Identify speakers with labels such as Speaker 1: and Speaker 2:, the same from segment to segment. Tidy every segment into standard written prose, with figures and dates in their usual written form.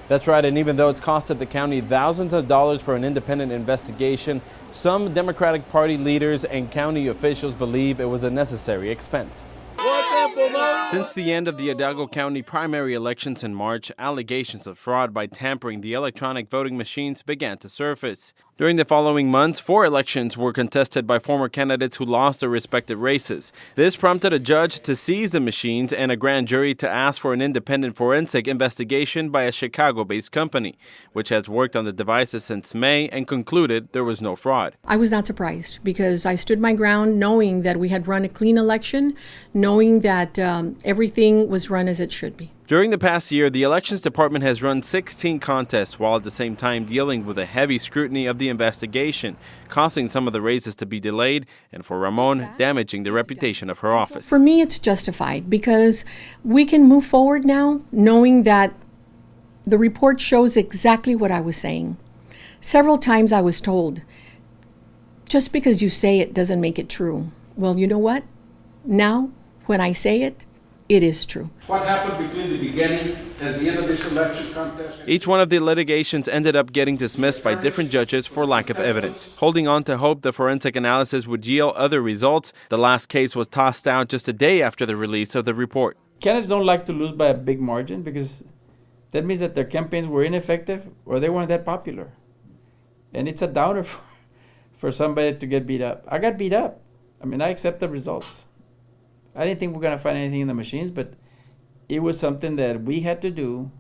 Speaker 1: That's right, and even though it's costed the county thousands of dollars for an independent investigation, some Democratic Party leaders and county officials believe it was a necessary expense. Since the end of the Hidalgo County primary elections in March, allegations of fraud by tampering the electronic voting machines began to surface. During the following months, 4 elections were contested by former candidates who lost their respective races. This prompted a judge to seize the machines and a grand jury to ask for an independent forensic investigation by a Chicago-based company, which has worked on the devices since May and concluded there was no fraud.
Speaker 2: I was not surprised because I stood my ground knowing that we had run a clean election, knowing that everything was run as it should be.
Speaker 1: During the past year, the Elections Department has run 16 contests while at the same time dealing with a heavy scrutiny of the investigation, causing some of the races to be delayed and for Ramon, damaging the reputation of her office.
Speaker 2: For me, it's justified because we can move forward now knowing that the report shows exactly what I was saying. Several times I was told, just because you say it doesn't make it true. Well, you know what? Now, when I say it, it is true.
Speaker 3: What happened between the beginning and the end of this election contest?
Speaker 1: Each one of the litigations ended up getting dismissed by different judges for lack of evidence. Holding on to hope the forensic analysis would yield other results, the last case was tossed out just a day after the release of the report.
Speaker 4: Candidates don't like to lose by a big margin because that means that their campaigns were ineffective or they weren't that popular. And it's a downer for somebody to get beat up. I got beat up. I mean, I accept the results. I didn't think we were going to find anything in the machines, but it was something that we had to do,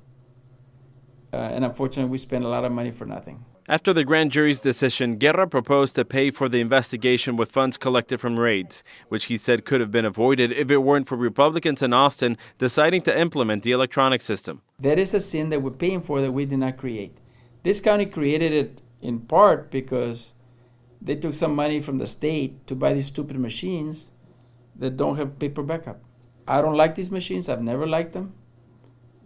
Speaker 4: and unfortunately, we spent a lot of money for nothing.
Speaker 1: After the grand jury's decision, Guerra proposed to pay for the investigation with funds collected from raids, which he said could have been avoided if it weren't for Republicans in Austin deciding to implement the electronic system.
Speaker 4: That is a sin that we're paying for that we did not create. This county created it in part because they took some money from the state to buy these stupid machines that don't have paper backup. I don't like these machines. I've never liked them,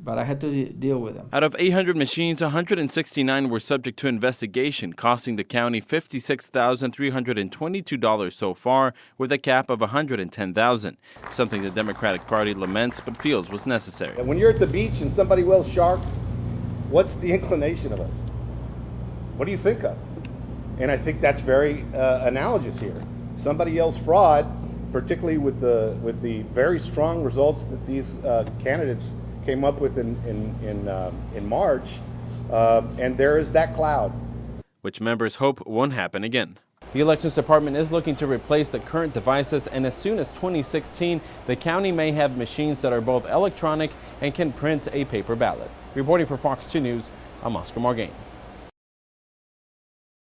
Speaker 4: but I had to deal with them.
Speaker 1: Out of 800 machines, 169 were subject to investigation, costing the county $56,322 so far, with a cap of $110,000, something the Democratic Party laments but feels was necessary.
Speaker 5: And when you're at the beach and somebody whales shark, what's the inclination of us? What do you think of? And I think that's very analogous here. Somebody yells fraud, particularly with the very strong results that these candidates came up with in March, and there is that cloud.
Speaker 1: Which members hope won't happen again. The Elections Department is looking to replace the current devices, and as soon as 2016, the county may have machines that are both electronic and can print a paper ballot. Reporting for Fox 2 News, I'm Oscar Margain.